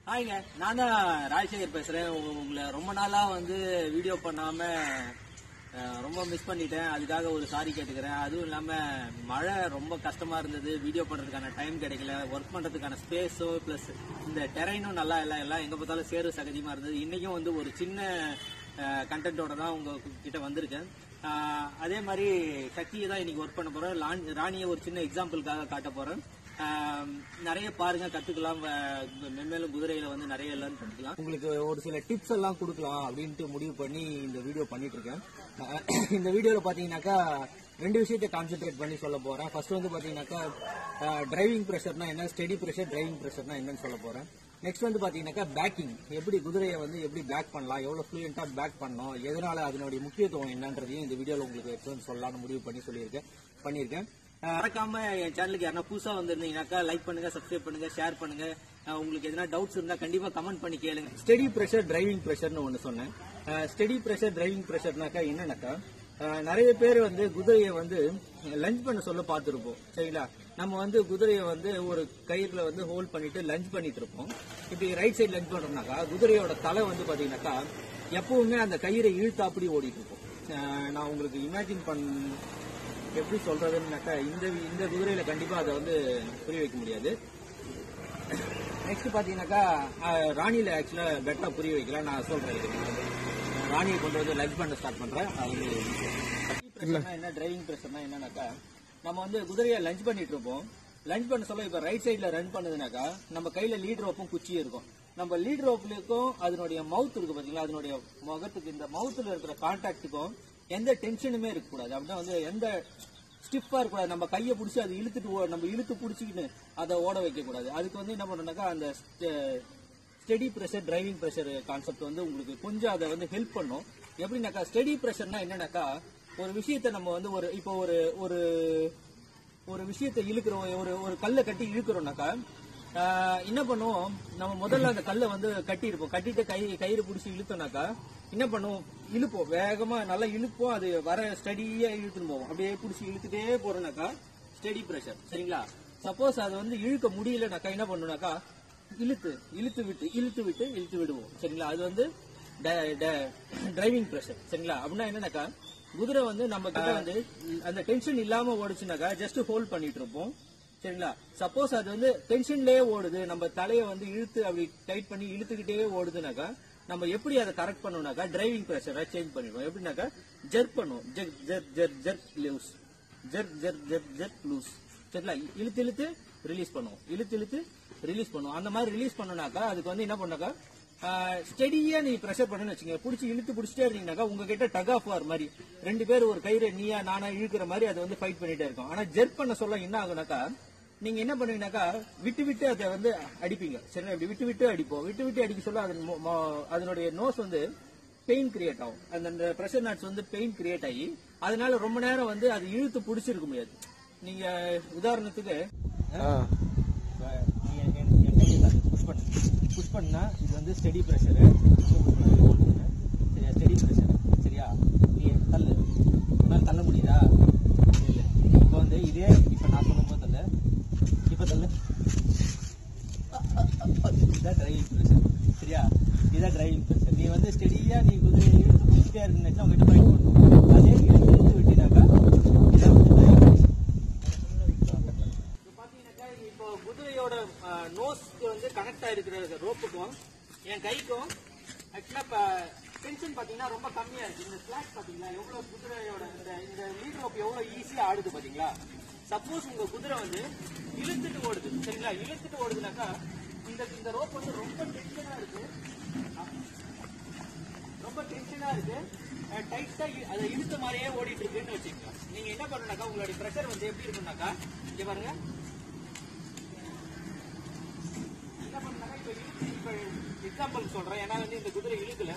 ஹாய்ங்க, நான் தான் ராஜசேகர் பேசுறேன். உங்களை ரொம்ப நாளா வீடியோ பண்ணாம ரொம்ப மிஸ் பண்ணிட்டேன். அதுக்காக ஒரு சாரி கேட்டுக்கிறேன். அதுவும் இல்லாம மழை ரொம்ப கஷ்டமா இருந்தது. வீடியோ பண்றதுக்கான டைம் கிடைக்கல. ஒர்க் பண்றதுக்கான ஸ்பேஸோ பிளஸ் இந்த டெரைனும் நல்லா எல்லாம் எங்க பார்த்தாலும் சேறு சகதியமா இருந்தது. இன்னைக்கும் ஒரு சின்ன கண்டென்ட்டோட தான் உங்க கிட்ட வந்திருக்கேன். அதே மாதிரி சக்தியை தான் இன்னைக்கு ஒர்க் பண்ண போறேன். ராணியை ஒரு சின்ன எக்ஸாம்பிளுக்காக காட்ட போறேன். நிறைய பாருங்க, கத்துக்கலாம். மென்மேலும் குதிரையில நிறைய லேர்ன் பண்ணிக்கலாம். உங்களுக்கு ஒரு சில டிப்ஸ் எல்லாம் கொடுக்கலாம் அப்படின்ட்டு முடிவு பண்ணி இந்த வீடியோ பண்ணிட்டு இருக்கேன். இந்த வீடியோல பாத்தீங்கன்னாக்கா 2 விஷயத்தை கான்சென்ட்ரேட் பண்ணி சொல்ல போறேன். ஃபர்ஸ்ட் பாத்தீங்கன்னாக்கா டிரைவிங் பிரஷர்னா என்ன, ஸ்டெடி பிரஷர், டிரைவிங் பிரஷர்னா என்னன்னு சொல்ல போறேன். நெக்ஸ்ட் பாத்தீங்கன்னாக்கா பேக்கிங், எப்படி குதிரையை எப்படி பேக் பண்ணலாம், எவ்வளவு ஃப்ளூயண்டா பேக் பண்ணணும், எதனால அதனுடைய முக்கியத்துவம் என்னன்றதையும் இந்த வீடியோல உங்களுக்கு எடுத்து சொல்லலாம்னு முடிவு பண்ணி பண்ணியிருக்கேன். மறக்காம என் சேனலுக்கு யாரா புதுசா வந்திருந்தீங்கன்னாக்கா லைக் பண்ணுங்க, சப்ஸ்கிரைப் பண்ணுங்க, ஷேர் பண்ணுங்க. உங்களுக்கு எதனா டவுட்ஸ் இருந்தா கண்டிப்பா கமெண்ட் பண்ணி கேளுங்க. ஸ்டெடி பிரஷர், டிரைவிங் பிரஷர்னு ஒன்னு சொன்னேன். ஸ்டெடி பிரஷர், டிரைவிங் பிரஷர்னாக்கா என்னன்னாக்கா, நிறைய பேர் குதிரையை லஞ்ச் பண்ண சொல்ல பார்த்துருப்போம். சரிங்களா? நம்ம குதிரையை ஒரு கயிறுல ஹோல்ட் பண்ணிட்டு லஞ்ச் பண்ணிட்டு இருப்போம். இப்படி ரைட் சைடு லஞ்ச் பண்றோம்னாக்கா குதிரையோட தலை பாத்தீங்கன்னாக்கா எப்பவுமே அந்த கயிறை இழுத்து அப்படி ஓடிட்டு இருக்கும். நான் உங்களுக்கு இமேஜின் எப்படி சொல்றதுன்னாக்கா இந்த குதிரையில கண்டிப்பா அதை புரிய வைக்க முடியாது. நெக்ஸ்ட் பாத்தீங்கன்னாக்கா ராணியில ஆக்சுவலா பெட்டரா புரிய வைக்கலாம். நான் சொல்றேன், ராணியை கொண்டு லஞ்ச் பண்ண ஸ்டார்ட் பண்றேன். என்ன டிரைவிங் பிரஷர்னா என்னன்னாக்கா, நம்ம குதிரையை லஞ்ச் பண்ணிட்டு இருப்போம். லஞ்ச் பண்ண சொல்ல இப்ப ரைட் சைட்ல ரன் பண்ணுதுனாக்கா நம்ம கையில லீட் ரோப்பும் குச்சியும் இருக்கும். நம்ம லீட் ரோப்லுக்கும் அதனுடைய மவுத் இருக்கு பாத்தீங்களா, அதனுடைய முகத்துக்கு இந்த மவுத்துல இருக்கிற கான்டாக்டுக்கும் எந்த டென்ஷனுமே இருக்கக்கூடாது. அப்படின்னா எந்த ஸ்டிஃபா இருக்கக்கூடாது. நம்ம கையை பிடிச்சி அதை இழுத்து பிடிச்சிக்கிட்டு அதை ஓட வைக்க கூடாது. அதுக்கு என்ன பண்றோம்னாக்கா அந்த steady pressure, driving pressure concept உங்களுக்கு கொஞ்சம் அதை ஹெல்ப் பண்ணும். எப்படின்னாக்கா ஸ்டெடி பிரஷர்னா என்னன்னாக்கா, ஒரு விஷயத்த நம்ம இப்போ ஒரு விஷயத்தை இழுக்கிறோம், ஒரு கல்லை கட்டி இழுக்கிறோம்னாக்கா என்ன பண்ணுவோம், நம்ம முதல்ல அந்த கல்லை கட்டி இருப்போம். கட்டிட்டு கயிறு பிடிச்சி இழுத்தோம்னாக்கா என்ன பண்ணுவோம், இழுப்போம், வேகமா நல்லா இழுப்போம். அது வர ஸ்டடியா இழுத்துன்னு போவோம். அப்படியே பிடிச்சி இழுத்துட்டே போறோம்னாக்கா ஸ்டெடி பிரஷர். சரிங்களா? சப்போஸ் அது இழுக்க முடியலனாக்கா என்ன பண்ணுனாக்கா இழுத்து விடுவோம். சரிங்களா? அது டிரைவிங் பிரஷர். சரிங்களா? அப்படின்னா என்னன்னாக்கா குதிரை நம்ம கிட்ட அந்த டென்ஷன் இல்லாம ஓடுச்சுனாக்கா ஜஸ்ட் ஹோல்ட் பண்ணிட்டு இருப்போம். சரிங்களா? சப்போஸ் அது டென்ஷன்லயே ஓடுது, நம்ம தலையை இழுத்து அப்படி டைட் பண்ணி இழுத்துக்கிட்டே ஓடுதுனாக்கா நம்ம எப்படி அதை கரெக்ட் பண்ணோம்னாக்கா டிரைவிங் பிரஷரை சேஞ்ச் பண்ணிடுவோம். எப்படின்னாக்கா ஜெர்க் பண்ணுவோம். Jerk loose. சரிங்களா? இழுத்து ரிலீஸ் பண்ணுவோம். இழுத்து ரிலீஸ் பண்ணுவோம். அந்த மாதிரி ரிலீஸ் பண்ணோம்னாக்கா அதுக்கு என்ன பண்ணாக்கா ஸ்டெடியா நீ பிரஷர் பண்ணுன்னு வச்சுங்க, பிடிச்சி பிடிச்சிட்டே இருந்தீங்கன்னாக்கா உங்ககிட்ட டக் ஆஃப் ஆர் மாதிரி 2 பேர் ஒரு கயிறு நீயா நானா இழுக்கிற மாதிரி அதை ஃபைட் பண்ணிட்டே இருக்கும். ஆனா ஜெர்க் பண்ண சொல்ல என்ன ஆகுனாக்கா, நீங்க என்ன பண்ணுவீங்கன்னாக்கா விட்டு அதை அடிப்பீங்க. சரி, அப்படி விட்டு அடிப்போம். விட்டு அடிக்க சொல்ல அதனுடைய நோஸ் பெயின் கிரியேட் ஆகும். அந்த பிரஷர் நாட்ஸ் பெயின் கிரியேட் ஆகி அதனால ரொம்ப நேரம் அது இழுத்து பிடிச்சிருக்க முடியாது. நீங்க உதாரணத்துக்கு புஷ் பண்ணா இது ஸ்டெடி பிரஷர், ஸ்டெடி பிரஷர். சரியா? நீ தள்ள முடியுதா? இல்ல. இப்போ இதே இப்ப நான் சொல்லும் போது தள்ள, இப்ப தள்ள. இதுதான் டிரைவிங் பிரஷர். சரியா? இதுதான் டிரைவிங் பிரஷர். நீ ஸ்டெடியா நீ குதிரை இழுத்து பிடிச்சிட்டே இருக்குன்னு உங்ககிட்ட ஃபைட் பண்ணுவோம். அதே இழுத்து விட்டினாக்கா இதான் டிரைவிங் பிரஷர். பாத்தீங்கன்னாக்கா இப்போ குதிரையோட நோஸ்க்கு கனெக்ட் ஆயிருக்கிற ரோப்புக்கும் என் கைக்கும் ஆக்சுவலா டென்ஷன் பாத்தீங்கன்னா ரொம்ப கம்மியா இருக்கு. இந்த ஸ்லாக் பாத்தீங்களா எவ்வளவு குதிரையோட இந்த லீட் ரோப் எவ்வளவு ஈஸியா ஆடுது பாத்தீங்களா? சப்போஸ் உங்க குதிரை இழுத்துட்டு ஓடுது. சரிங்களா? இழுத்துட்டு ஓடுதுனாக்கா இந்த ரோப் ரொம்ப டென்ஷனா இருக்கு, டைட்டா அதை இழுத்த மாதிரியே ஓடிட்டு இருக்குன்னு வச்சுக்கலாம். நீங்க என்ன பண்ணணும்னாக்கா உங்களுடைய பிரஷர் எப்படி இருக்குன்னாக்கா இங்க பாருங்க. என்ன பண்ணாக்கா இப்ப எக்ஸாம்பிள் சொல்றேன். ஏன்னா இந்த குதிரை இழுக்கல,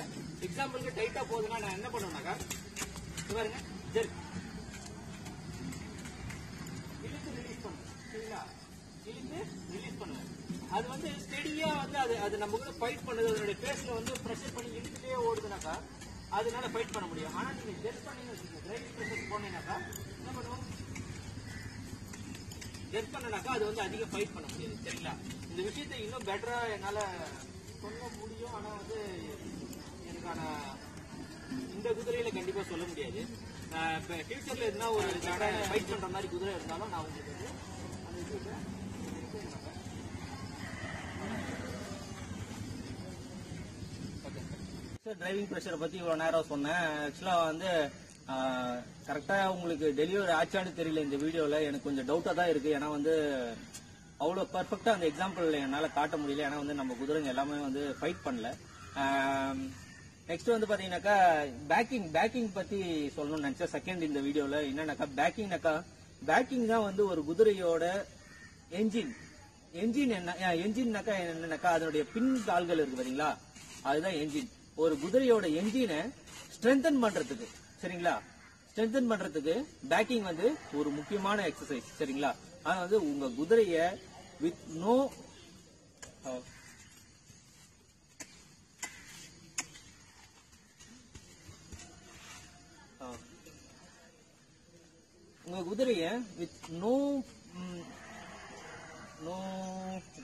எக்ஸாம்பிளுக்கு டைட்டா போகுதுன்னா நான் என்ன பண்ணுவேன்னாக்கா பாருங்க, ஜெர்க் இழுத்து ரிலீஸ் பண்ணுவேன். சரிங்களா? இழுத்து ரிலீஸ் பண்ணுவேன். அது ஸ்டெடியா அது நம்ம கூட ஃபைட் பண்ணுது. அதனுடைய பேஸ்ல பிரஷர் பண்ணி இழுத்துட்டே ஓடுதுனாக்கா அதனால ஃபைட் பண்ண முடியும். ஆனா நீங்க ஜெர்க் பண்ணீங்கன்னு வச்சுக்கோங்க, டிரைவிங் பிரஷர் போனீங்கன்னாக்கா என்ன பண்ணுவோம், ஜெர்க் பண்ணனாக்கா அது அதிகம் ஃபைட் பண்ண முடியாது. சரிங்களா? இந்த விஷயத்தை இன்னும் பெட்டரா என்னால சொல்ல முடியும். ஆனா வந்து எனக்கான இந்த குதிரையில கண்டிப்பா சொல்ல முடியாது. இப்ப ஃபியூச்சர்ல எதுனா ஒரு ஃபைட் பண்ற மாதிரி குதிரை இருந்தாலும் நான் உங்களுக்கு வந்து அந்த விஷயத்தை டிரைவிங் ப்ரெஷரை பத்தி இவ்வளவு நேரம் சொன்னேன். ஆக்சுவலா வந்து கரெக்டா உங்களுக்கு டெலிவரி ஆச்சான்னு தெரியல இந்த வீடியோல. எனக்கு கொஞ்சம் டவுட்டா தான் இருக்கு. ஏன்னா வந்து அவ்வளவு பர்ஃபெக்டா அந்த எக்ஸாம்பிள் என்னால காட்ட முடியல. ஏன்னா வந்து நம்ம குதிரைங்க எல்லாமே வந்து ஃபைட் பண்ணல. நெக்ஸ்ட் வந்து பாத்தீங்கன்னாக்கா பேக்கிங் பத்தி சொல்லணும்னு நினைச்சேன் செகண்ட் இந்த வீடியோல. என்னன்னாக்கா பேக்கிங் தான் வந்து ஒரு குதிரையோட என்ஜின் என்னன்னாக்கா அதனுடைய பின் கால்கள் இருக்கு பாத்தீங்களா, அதுதான் என்ஜின். ஒரு குதிரையோட என்ஜினை ஸ்ட்ரென்தன் பண்றதுக்கு, சரிங்களா, ஸ்ட்ரென்தன் பண்றதுக்கு பேக்கிங் வந்து ஒரு முக்கியமான எக்ஸசைஸ், சரிங்களா. ஆனா வந்து உங்க குதிரைய வித் நோ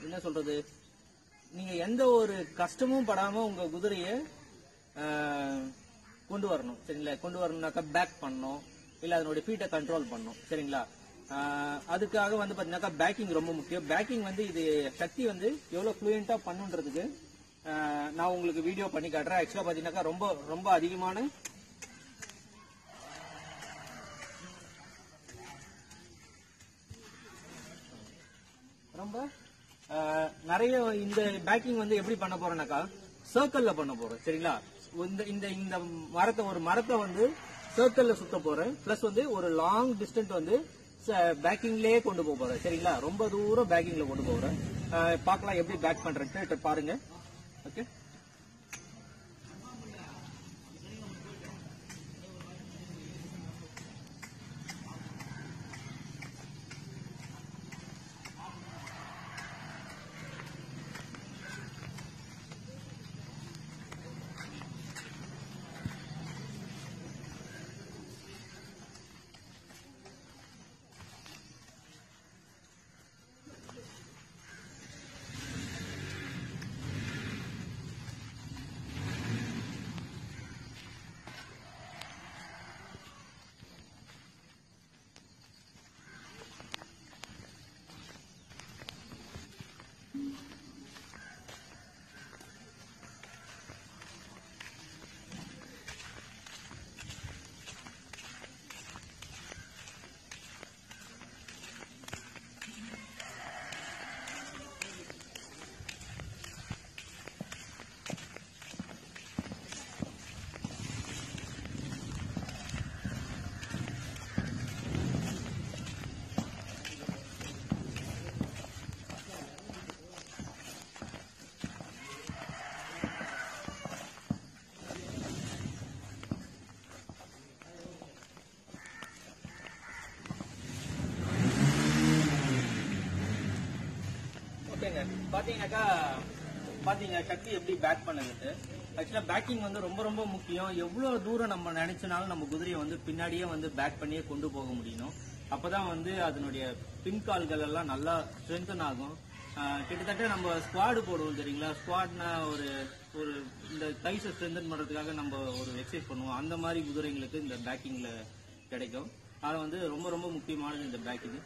என்ன சொல்றது, நீங்க எந்த ஒரு கஷ்டமும் படாம உங்க குதிரைய கொண்டு வரணும், சரிங்களா. கொண்டு வரணும்னாக்கா பேக் பண்ணணும், இல்ல அதனுடைய ஃபீட்டை கண்ட்ரோல் பண்ணணும், சரிங்களா. அதுக்காக வந்து பாத்தீங்கன்னாக்கா பேக்கிங் ரொம்ப முக்கியம். பேக்கிங் வந்து இது சக்தி வந்து எவ்வளவு ஃப்ளூயண்டா பண்ணுன்றதுக்கு நான் உங்களுக்கு வீடியோ பண்ணி காட்டுறேன். ஆக்சுவலா பாத்தீங்கன்னாக்கா ரொம்ப அதிகமான நிறைய இந்த பேக்கிங் வந்து எப்படி பண்ண போறேன்னாக்கா சர்க்கிள்ல பண்ண போறேன், சரிங்களா. இந்த மரத்தை வந்து சர்க்கிள்ல சுத்த போறேன். பிளஸ் வந்து ஒரு லாங் டிஸ்டன்ஸ் வந்து பேக்கிங்லயே கொண்டு போறேன், சரிங்களா. ரொம்ப தூரம் பேக்கிங்ல கொண்டு போறேன். பார்க்கலாம் எப்படி பேக் பண்றேன்னு பாருங்க. ஓகே, பாத்தீங்க சக்தி எப்படி பேக் பண்ணுது. ஆக்சுவலா பேக்கிங் வந்து ரொம்ப முக்கியம். எவ்வளவு தூரம் நம்ம நினைச்சனாலும் நம்ம குதிரையை வந்து பின்னாடியே வந்து பேக் பண்ணியே கொண்டு போக முடியும். அப்பதான் வந்து அதனுடைய பின்கால்கள் எல்லாம் நல்லா ஸ்ட்ரென்தன் ஆகும். கிட்டத்தட்ட நம்ம ஸ்குவாடு போடுவோம் தெரியுங்களா. ஸ்குவாட்னா ஒரு இந்த தைஸை ஸ்ட்ரென்தன் பண்றதுக்காக நம்ம ஒரு எக்ஸசைஸ் பண்ணுவோம். அந்த மாதிரி குதிரைங்களுக்கு இந்த பேக்கிங்ல கிடைக்கும். அது வந்து ரொம்ப முக்கியமானது இந்த பேக்கிங்.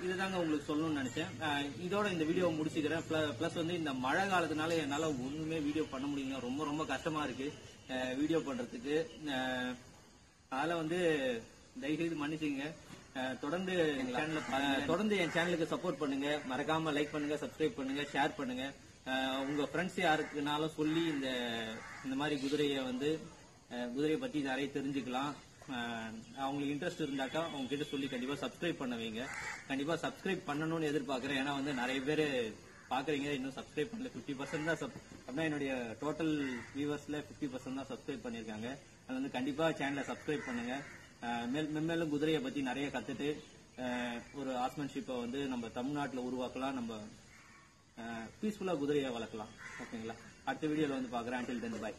இதுதாங்க உங்களுக்கு சொல்லணும்னு நினைச்சேன். இதோட இந்த வீடியோவை முடிச்சுக்கிறேன். பிளஸ் வந்து இந்த மழை காலத்தினால என்னால ஒண்ணுமே வீடியோ பண்ண முடியல. ரொம்ப கஷ்டமா இருக்கு வீடியோ பண்றதுக்கு. அதனால வந்து தயவுசெய்து மன்னிச்சுங்க. தொடர்ந்து என் சேனலுக்கு சப்போர்ட் பண்ணுங்க. மறக்காம லைக் பண்ணுங்க, சப்ஸ்கிரைப் பண்ணுங்க, ஷேர் பண்ணுங்க. உங்க ஃப்ரெண்ட்ஸ் யாருக்குனாலும் சொல்லி இந்த மாதிரி குதிரையை பத்தி நிறைய தெரிஞ்சுக்கலாம். அவங்களுக்கு இன்ட்ரெஸ்ட் இருந்தாக்கா அவங்க கிட்ட சொல்லி கண்டிப்பா சப்ஸ்கிரைப் பண்ண வைங்க. கண்டிப்பா சப்ஸ்கிரைப் பண்ணணும்னு எதிர்பார்க்கிறேன். ஏன்னா வந்து நிறைய பேர் பாக்குறீங்க, இன்னும் சப்ஸ்கிரைப் பண்ணல. 50% தான் அப்படின்னா என்னுடைய டோட்டல் வியூவர்ஸ்ல 50% தான் சப்ஸ்கிரைப் பண்ணிருக்காங்க. அது வந்து கண்டிப்பா சேனலை சப்ஸ்கிரைப் பண்ணுங்க. மேலும் குதிரையை பத்தி நிறைய கத்துட்டு ஒரு ஹார்ஸ்மேன்ஷிப்பை வந்து நம்ம தமிழ்நாட்டில் உருவாக்கலாம். நம்ம பீஸ்ஃபுல்லா குதிரையை வளர்க்கலாம். ஓகேங்களா. அடுத்த வீடியோல வந்து பாக்குறேன். until then bye.